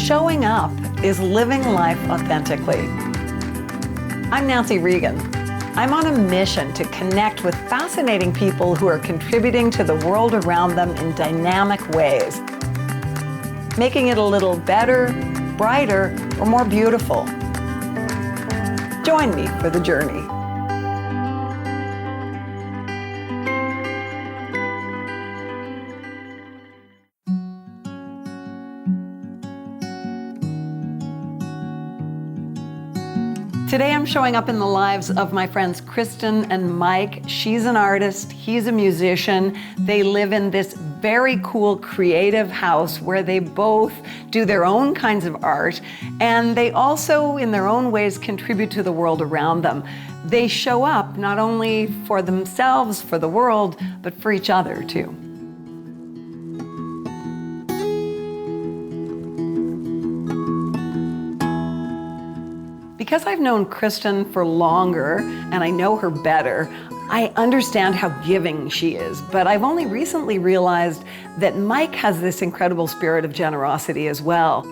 Showing up is living life authentically. I'm Nancy Regan. I'm on a mission to connect with fascinating people who are contributing to the world around them in dynamic ways, making it a little better, brighter, or more beautiful. Join me for the journey. Today I'm showing up in the lives of my friends Kristen and Mike. She's an artist, he's a musician. They live in this very cool creative house where they both do their own kinds of art, and they also in their own ways contribute to the world around them. They show up not only for themselves, for the world, but for each other too. Because I've known Kristen for longer and I know her better, I understand how giving she is, but I've only recently realized that Mike has this incredible spirit of generosity as well.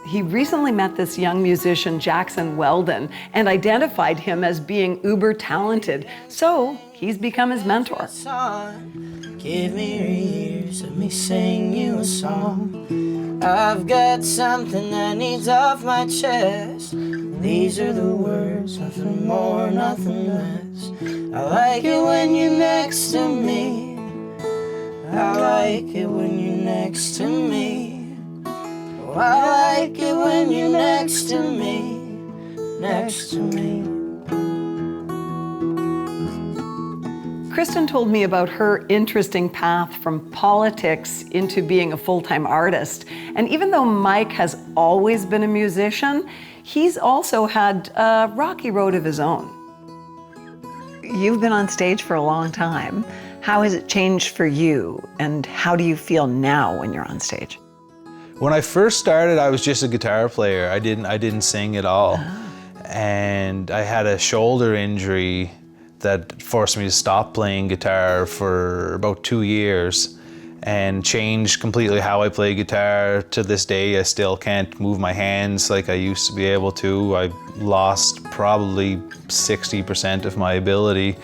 He recently met this young musician, Jackson Weldon, and identified him as being uber talented, so he's become his mentor. Give me your ears, let me sing you a song. I've got something that needs off my chest. These are the words, nothing more, nothing less. I like it when you're next to me. I like it when you're next to me. Oh, I like it when you're next to me, next to me. Kristen told me about her interesting path from politics into being a full-time artist. And even though Mike has always been a musician, he's also had a rocky road of his own. You've been on stage for a long time. How has it changed for you, and how do you feel now when you're on stage? When I first started, I was just a guitar player. I didn't sing at all. And I had a shoulder injury that forced me to stop playing guitar for about 2 years and changed completely how I play guitar. To this day, I still can't move my hands like I used to be able to. I lost probably 60% of my ability.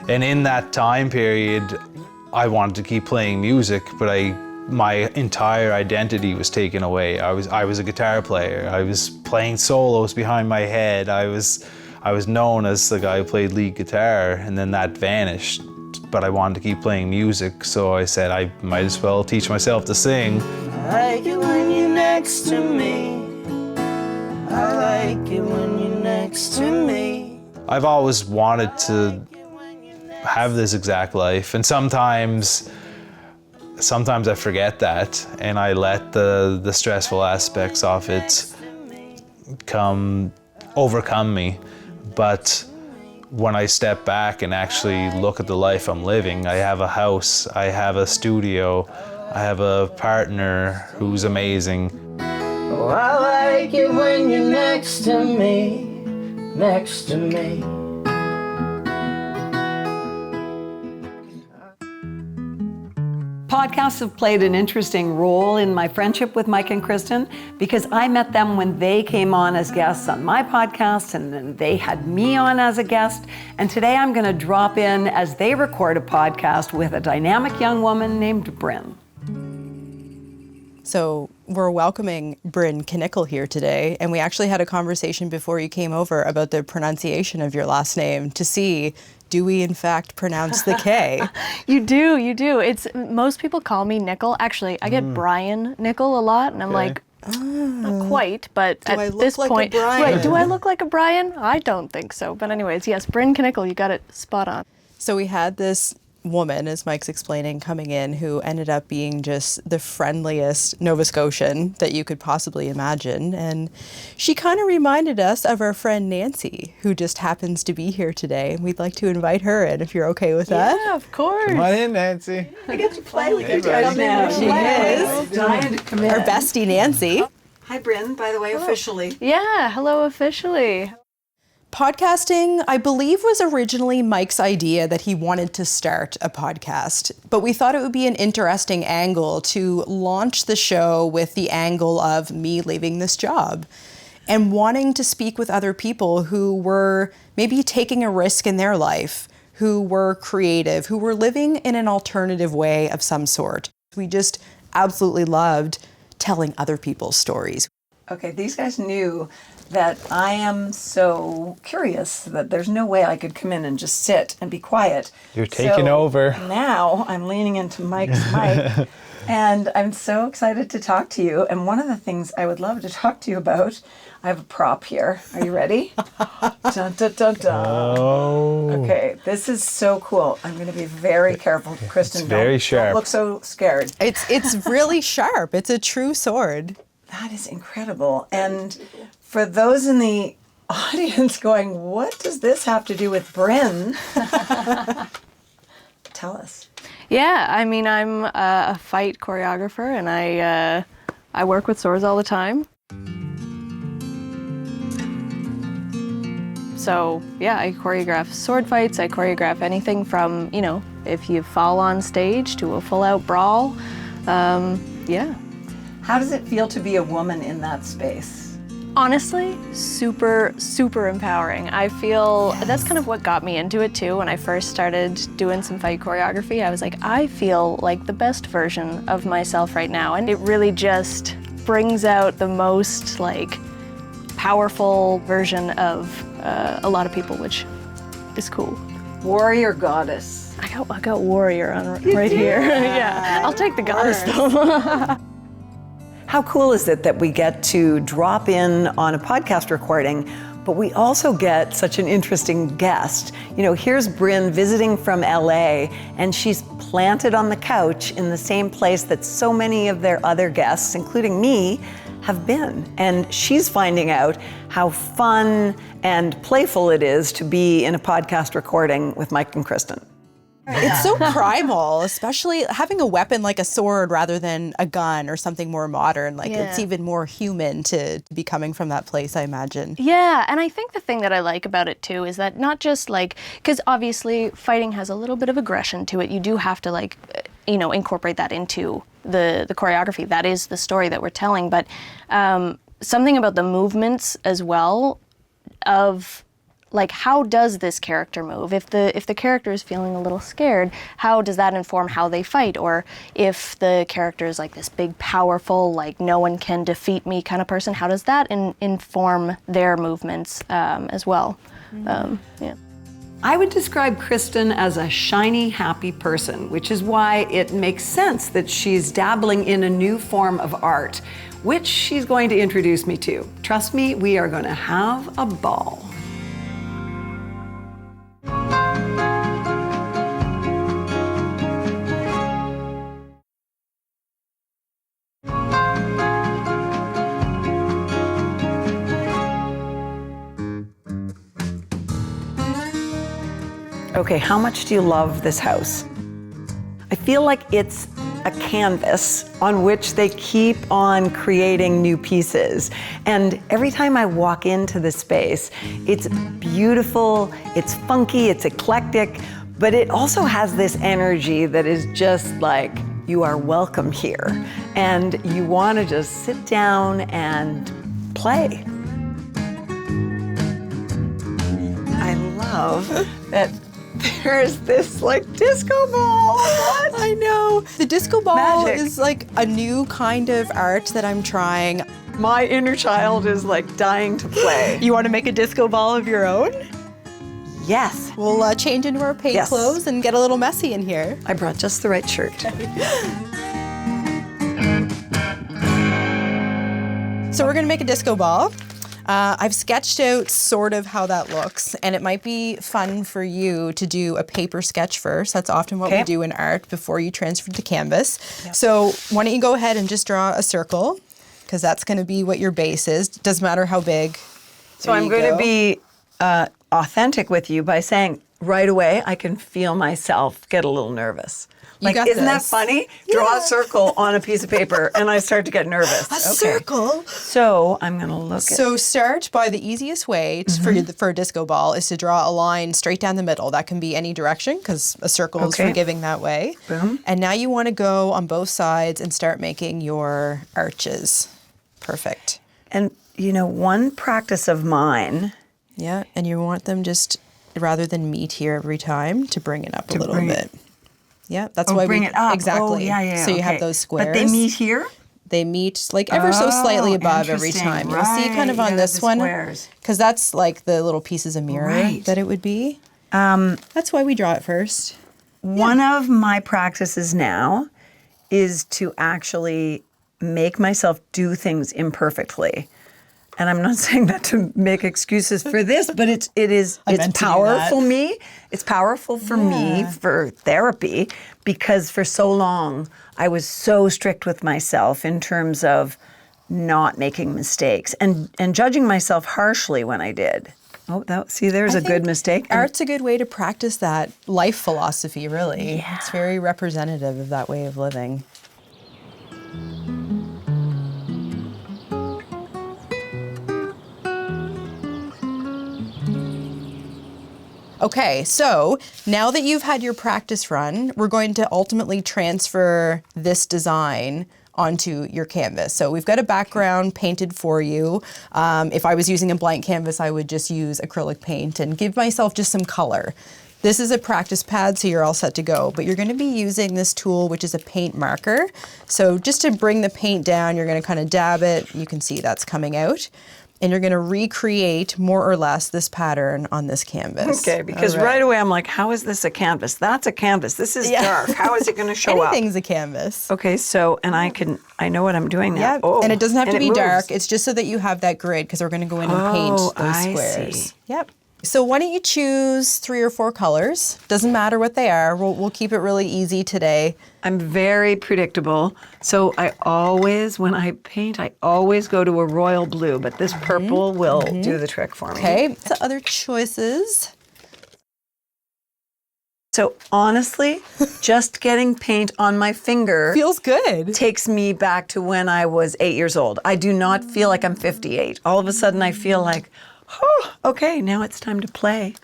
And in that time period, I wanted to keep playing music, but my entire identity was taken away. I was a guitar player. I was playing solos behind my head. I was known as the guy who played lead guitar, and then that vanished. But I wanted to keep playing music, so I said I might as well teach myself to sing. I like it when you're next to me. I like it when you're next to me. I've always wanted to have this exact life, and sometimes I forget that, and I let the stressful aspects of it overcome me. But when I step back and actually look at the life I'm living, I have a house, I have a studio, I have a partner who's amazing. Oh, I like it when you're next to me, next to me. Podcasts have played an interesting role in my friendship with Mike and Kristen because I met them when they came on as guests on my podcast, and then they had me on as a guest. And today I'm going to drop in as they record a podcast with a dynamic young woman named Bryn. So we're welcoming Bryn Knickel here today, and we actually had a conversation before you came over about the pronunciation of your last name to see, do we in fact pronounce the K? You do. It's most people call me Nickel. Actually, I get Brian Nickel a lot, and I'm like, not quite, but Do I at look this like a point, Brian? right? Do I look like a Brian? I don't think so. But anyways, yes, Bryn Knickel, you got it spot on. So we had this woman, as Mike's explaining, coming in who ended up being just the friendliest Nova Scotian that you could possibly imagine. And she kind of reminded us of our friend Nancy, who just happens to be here today. And we'd like to invite her in, if you're okay with that. Yeah, of course. Come on in, Nancy. I get to play with you guys now. She is. Dying to come in. Our bestie Nancy. Hi, Bryn, by the way, officially. Yeah, hello officially. Podcasting, I believe, was originally Mike's idea that he wanted to start a podcast, but we thought it would be an interesting angle to launch the show with the angle of me leaving this job and wanting to speak with other people who were maybe taking a risk in their life, who were creative, who were living in an alternative way of some sort. We just absolutely loved telling other people's stories. Okay, these guys knew that I am so curious that there's no way I could come in and just sit and be quiet. You're taking over. Now I'm leaning into Mike's mic, and I'm so excited to talk to you. And one of the things I would love to talk to you about, I have a prop here. Are you ready? Dun, dun, dun, dun. Oh. Okay, this is so cool. I'm going to be very careful, Kristen. It's very sharp. Don't look so scared. It's really sharp. It's a true sword. That is incredible. And for those in the audience going, what does this have to do with Bryn? Tell us. Yeah, I mean, I'm a fight choreographer, and I work with swords all the time. So yeah, I choreograph sword fights. I choreograph anything from, you know, if you fall on stage to a full-out brawl. Yeah. How does it feel to be a woman in that space? Honestly, super, super empowering. I feel that's kind of what got me into it too. When I first started doing some fight choreography, I was like, I feel like the best version of myself right now. And it really just brings out the most like powerful version of a lot of people, which is cool. Warrior goddess. I got warrior on right here. Yeah, I'll take the goddess though. How cool is it that we get to drop in on a podcast recording, but we also get such an interesting guest? You know, here's Bryn visiting from LA, and she's planted on the couch in the same place that so many of their other guests, including me, have been. And she's finding out how fun and playful it is to be in a podcast recording with Mike and Kristen. It's so primal, especially having a weapon like a sword rather than a gun or something more modern. Like it's even more human to be coming from that place, I imagine. Yeah, and I think the thing that I like about it too is that not just like, because obviously fighting has a little bit of aggression to it. You do have to like, you know, incorporate that into the choreography. That is the story that we're telling. But something about the movements as well of like, how does this character move? If the character is feeling a little scared, how does that inform how they fight? Or if the character is like this big, powerful, like no one can defeat me kind of person, how does that inform their movements as well? Yeah. I would describe Kristen as a shiny, happy person, which is why it makes sense that she's dabbling in a new form of art, which she's going to introduce me to. Trust me, we are going to have a ball. Okay, how much do you love this house? I feel like it's a canvas on which they keep on creating new pieces. And every time I walk into the space, it's beautiful, it's funky, it's eclectic, but it also has this energy that is just like, you are welcome here. And you want to just sit down and play. I love that there's this like disco ball. What? I know. The disco ball Magic. is like a new kind of art that I'm trying. My inner child is like dying to play. You want to make a disco ball of your own? Yes. We'll change into our paint Yes. clothes and get a little messy in here. I brought just the right shirt. So we're gonna make a disco ball. I've sketched out sort of how that looks, and it might be fun for you to do a paper sketch first. That's often what we do in art before you transfer to canvas. Yep. So why don't you go ahead and just draw a circle, because that's gonna be what your base is. Doesn't matter how big. So I'm going to be authentic with you by saying, right away I can feel myself get a little nervous. You got isn't that this. funny? Draw a circle on a piece of paper and I start to get nervous. A circle? So I'm going to look at... So start by the easiest way for a disco ball is to draw a line straight down the middle. That can be any direction because a circle is forgiving that way. Boom. And now you want to go on both sides and start making your arches. Perfect. And, you know, one practice of mine... Yeah, and you want them just, rather than meet here every time, to bring it up a little bit. Yeah, that's why bring we... it up. Exactly. Oh, yeah, So you have those squares. But they meet here? They meet like ever so slightly above every interesting. time. You'll see kind of on this one, squares. because that's like the little pieces of mirror that it would be. That's why we draw it first. One of my practices now is to actually make myself do things imperfectly. And I'm not saying that to make excuses for this, but it's powerful me. It's powerful for me for therapy because for so long I was so strict with myself in terms of not making mistakes and judging myself harshly when I did. Oh, see, there's a good mistake. Art's a good way to practice that life philosophy, really. Yeah. It's very representative of that way of living. Okay, so now that you've had your practice run, we're going to ultimately transfer this design onto your canvas. So we've got a background painted for you. If I was using a blank canvas, I would just use acrylic paint and give myself just some color. This is a practice pad, so you're all set to go, but you're gonna be using this tool, which is a paint marker. So just to bring the paint down, you're gonna kind of dab it. You can see that's coming out. And you're gonna recreate more or less this pattern on this canvas. Okay, because right away I'm like, how is this a canvas? That's a canvas. This is dark. How is it gonna show up? Anything's a canvas. Okay, so, and I know what I'm doing now. Yeah, and it doesn't have to be moves. dark. It's just so that you have that grid because we're gonna go in and paint those squares. See. Yep. So why don't you choose 3 or 4 colors? Doesn't matter what they are. We'll keep it really easy today. I'm very predictable. So I always, when I paint, I always go to a royal blue, but this purple will do the trick for me. Okay, so other choices. So honestly, just getting paint on my finger Feels good. takes me back to when I was 8 years old. I do not feel like I'm 58. All of a sudden I feel like, oh, okay, now it's time to play.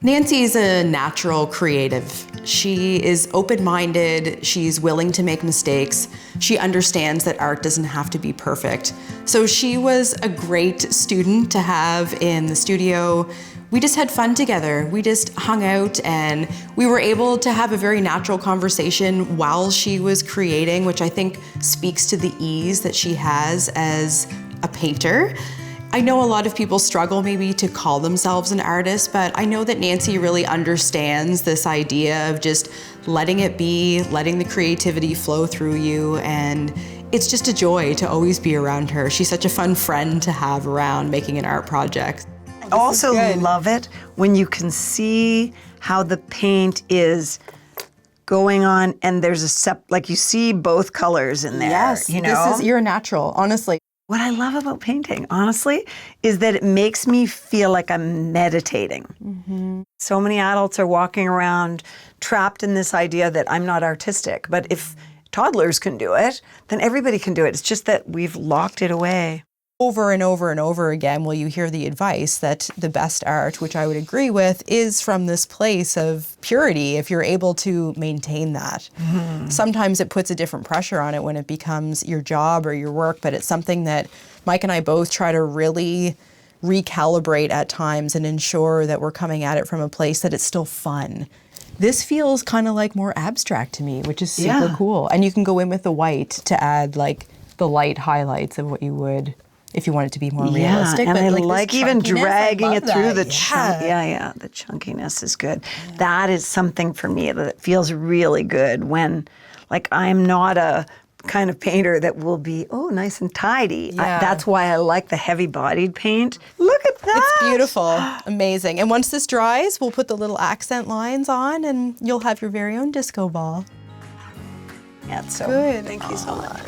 Nancy is a natural creative. She is open-minded, she's willing to make mistakes, she understands that art doesn't have to be perfect. So she was a great student to have in the studio. We just had fun together. We just hung out and we were able to have a very natural conversation while she was creating, which I think speaks to the ease that she has as a painter. I know a lot of people struggle maybe to call themselves an artist, but I know that Nancy really understands this idea of just letting it be, letting the creativity flow through you, and it's just a joy to always be around her. She's such a fun friend to have around making an art project. I also love it when you can see how the paint is going on and there's like you see both colors in there. Yes, you know? you're a natural, honestly. What I love about painting, honestly, is that it makes me feel like I'm meditating. So many adults are walking around trapped in this idea that I'm not artistic. But if toddlers can do it, then everybody can do it. It's just that we've locked it away. Over and over and over again will you hear the advice that the best art, which I would agree with, is from this place of purity if you're able to maintain that. Sometimes it puts a different pressure on it when it becomes your job or your work, but it's something that Mike and I both try to really recalibrate at times and ensure that we're coming at it from a place that it's still fun. This feels kind of like more abstract to me, which is super cool. And you can go in with the white to add like the light highlights of what you would if you want it to be more realistic. And but I like like this even chunkiness, dragging I it love through that. the chunk. The chunkiness is good. That is something for me that feels really good when, like, I'm not a kind of painter that will be, nice and tidy. That's why I like the heavy-bodied paint. Look at that. It's beautiful, amazing. And once this dries, we'll put the little accent lines on and you'll have your very own disco ball. Yeah, it's so Good. Thank you so much.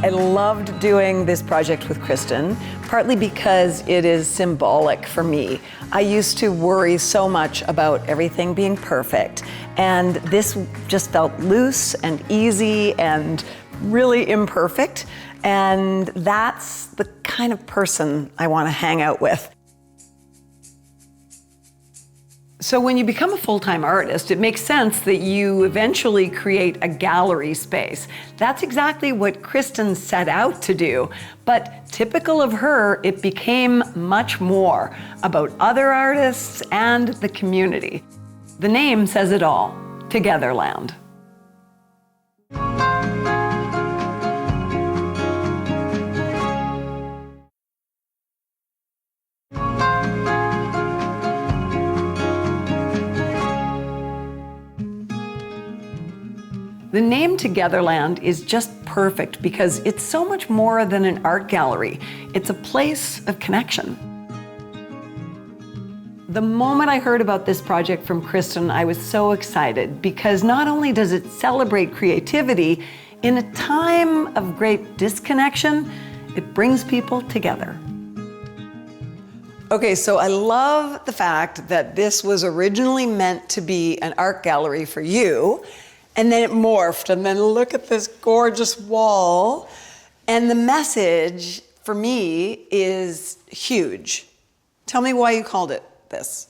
I loved doing this project with Kristen, partly because it is symbolic for me. I used to worry so much about everything being perfect, and this just felt loose and easy and really imperfect, and that's the kind of person I want to hang out with. So when you become a full-time artist, it makes sense that you eventually create a gallery space. That's exactly what Kristen set out to do. But typical of her, it became much more about other artists and the community. The name says it all, Togetherland. The name Togetherland is just perfect because it's so much more than an art gallery. It's a place of connection. The moment I heard about this project from Kristen, I was so excited because not only does it celebrate creativity, in a time of great disconnection, it brings people together. Okay, so I love the fact that this was originally meant to be an art gallery for you, and then it morphed, and then look at this gorgeous wall. And the message, for me, is huge. Tell me why you called it this.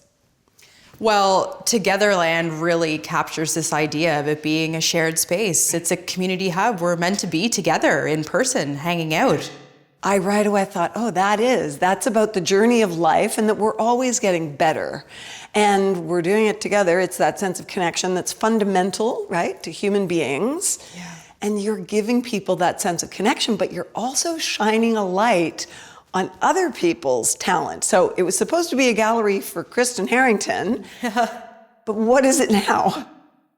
Well, Togetherland really captures this idea of it being a shared space. It's a community hub. We're meant to be together in person, hanging out. I right away thought, oh, that's about the journey of life and that we're always getting better. And we're doing it together. It's that sense of connection that's fundamental, right, to human beings. Yeah. And you're giving people that sense of connection, but you're also shining a light on other people's talent. So it was supposed to be a gallery for Kristen Harrington, but what is it now?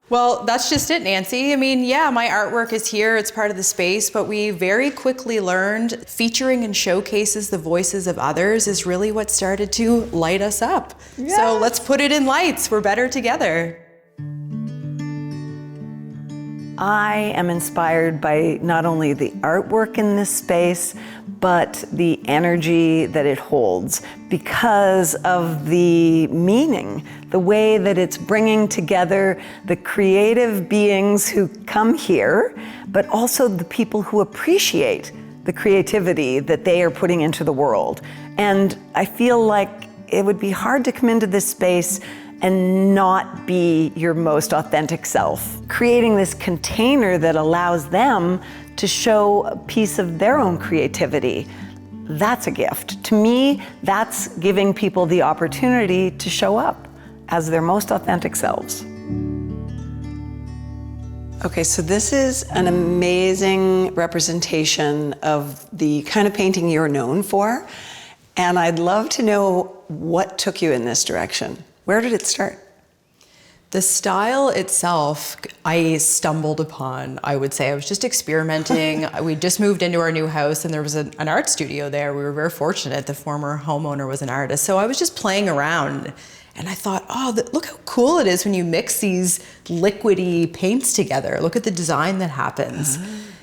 Well, that's just it, Nancy. I mean, yeah, my artwork is here, it's part of the space, but we very quickly learned featuring and showcases the voices of others is really what started to light us up. Yes. So let's put it in lights, we're better together. I am inspired by not only the artwork in this space, but the energy that it holds because of the meaning, the way that it's bringing together the creative beings who come here, but also the people who appreciate the creativity that they are putting into the world. And I feel like it would be hard to come into this space and not be your most authentic self. Creating this container that allows them to show a piece of their own creativity, that's a gift. To me, that's giving people the opportunity to show up as their most authentic selves. Okay, so this is an amazing representation of the kind of painting you're known for, and I'd love to know what took you in this direction. Where did it start? The style itself, I stumbled upon, I would say. I was just experimenting. We just moved into our new house and there was an art studio there. We were very fortunate. The former homeowner was an artist. So I was just playing around and I thought, oh, look how cool it is when you mix these liquidy paints together. Look at the design that happens.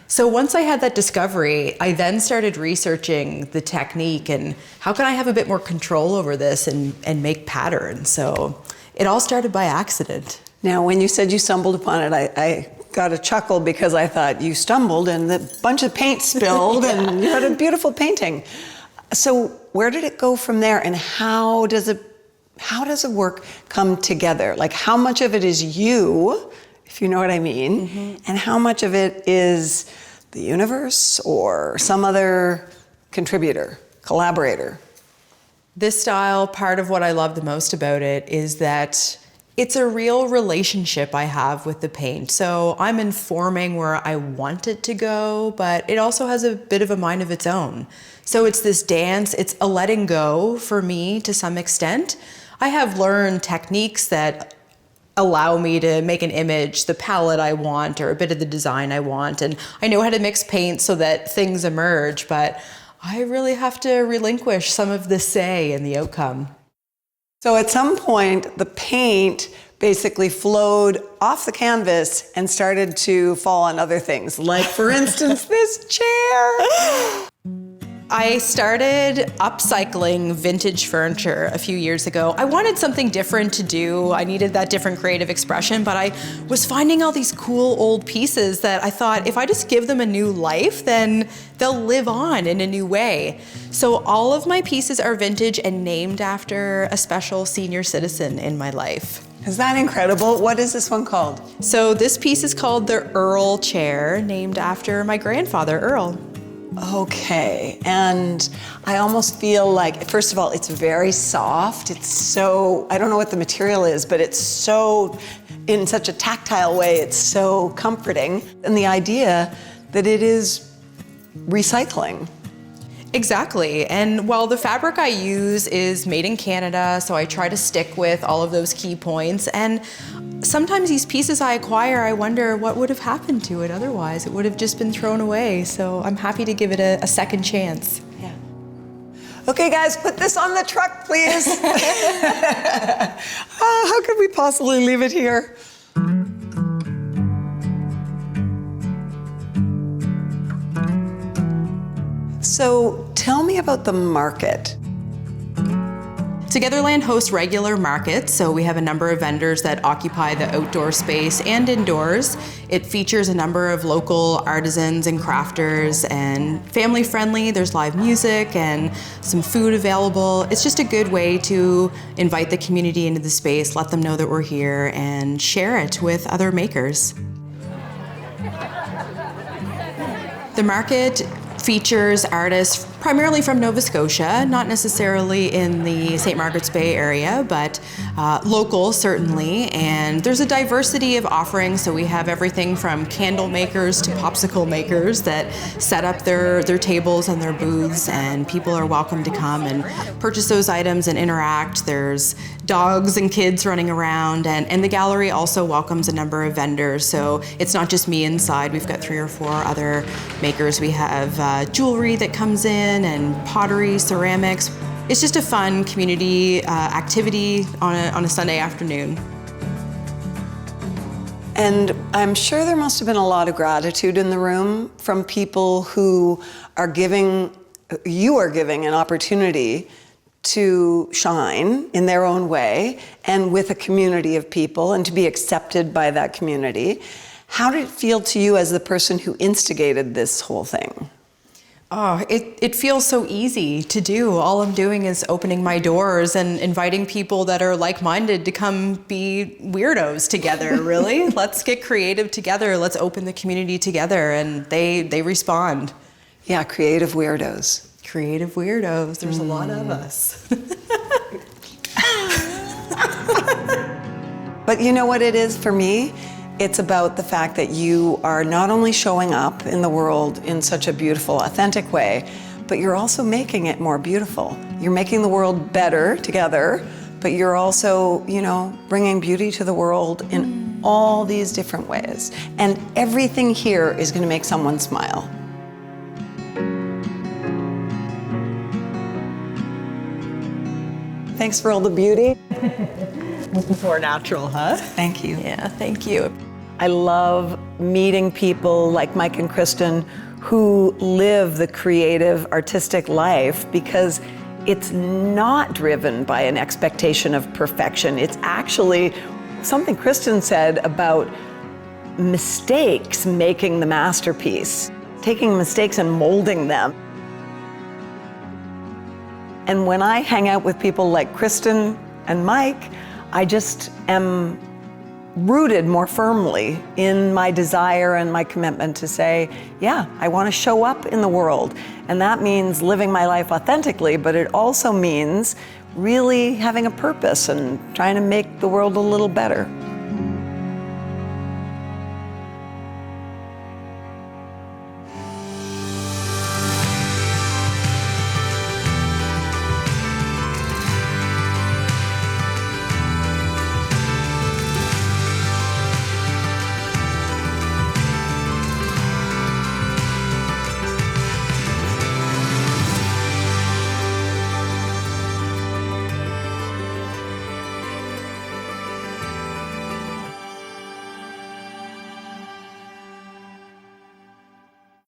So once I had that discovery, I then started researching the technique and how can I have a bit more control over this and make patterns. So it all started by accident. Now, when you said you stumbled upon it, I got a chuckle because I thought you stumbled and a bunch of paint spilled and you had a beautiful painting. So where did it go from there and how does the work come together? Like how much of it is you, if you know what I mean, and how much of it is the universe or some other contributor, collaborator? This style, part of what I love the most about it is that it's a real relationship I have with the paint. So I'm informing where I want it to go, but it also has a bit of a mind of its own. So it's this dance, it's a letting go for me to some extent. I have learned techniques that allow me to make an image, the palette I want, or a bit of the design I want. And I know how to mix paint so that things emerge, but I really have to relinquish some of the say in the outcome. So at some point, the paint basically flowed off the canvas and started to fall on other things. Like, for instance, this chair. I started upcycling vintage furniture a few years ago. I wanted something different to do. I needed that different creative expression, but I was finding all these cool old pieces that I thought if I just give them a new life, then they'll live on in a new way. So all of my pieces are vintage and named after a special senior citizen in my life. Is that incredible? What is this one called? So this piece is called the Earl chair, named after my grandfather, Earl. Okay, and I almost feel like, first of all, it's very soft. It's so, I don't know what the material is, but it's so, in such a tactile way, it's so comforting. And the idea that it is recycling. Exactly, and while the fabric I use is made in Canada, so I try to stick with all of those key points, and sometimes these pieces I acquire, I wonder what would have happened to it otherwise. It would have just been thrown away, so I'm happy to give it a second chance. Yeah. Okay, guys, put this on the truck, please. How could we possibly leave it here? So tell me about the market. Togetherland hosts regular markets, so we have a number of vendors that occupy the outdoor space and indoors. It features a number of local artisans and crafters, and family friendly. There's live music and some food available. It's just a good way to invite the community into the space, let them know that we're here, and share it with other makers. The market features artists primarily from Nova Scotia, not necessarily in the St. Margaret's Bay area, but local certainly. And there's a diversity of offerings, so we have everything from candle makers to popsicle makers that set up their tables and their booths, and people are welcome to come and purchase those items and interact. There's dogs and kids running around, and the gallery also welcomes a number of vendors, so it's not just me inside. We've got 3 or 4 other makers. We have jewelry that comes in, and pottery, ceramics. It's just a fun community activity on a Sunday afternoon. And I'm sure there must have been a lot of gratitude in the room from people who are giving, you are giving an opportunity to shine in their own way and with a community of people and to be accepted by that community. How did it feel to you as the person who instigated this whole thing? Oh, it feels so easy to do. All I'm doing is opening my doors and inviting people that are like-minded to come be weirdos together, really. Let's get creative together. Let's open the community together, and they respond. Yeah, creative weirdos. Creative weirdos. There's a lot of us. But you know what it is for me? It's about the fact that you are not only showing up in the world in such a beautiful, authentic way, but you're also making it more beautiful. You're making the world better together, but you're also, you know, bringing beauty to the world in all these different ways. And everything here is going to make someone smile. Thanks for all the beauty. More natural, huh? Thank you. Yeah, thank you. I love meeting people like Mike and Kristen who live the creative, artistic life because it's not driven by an expectation of perfection. It's actually something Kristen said about mistakes making the masterpiece, taking mistakes and molding them. And when I hang out with people like Kristen and Mike, I just am rooted more firmly in my desire and my commitment to say, yeah, I want to show up in the world. And that means living my life authentically, but it also means really having a purpose and trying to make the world a little better.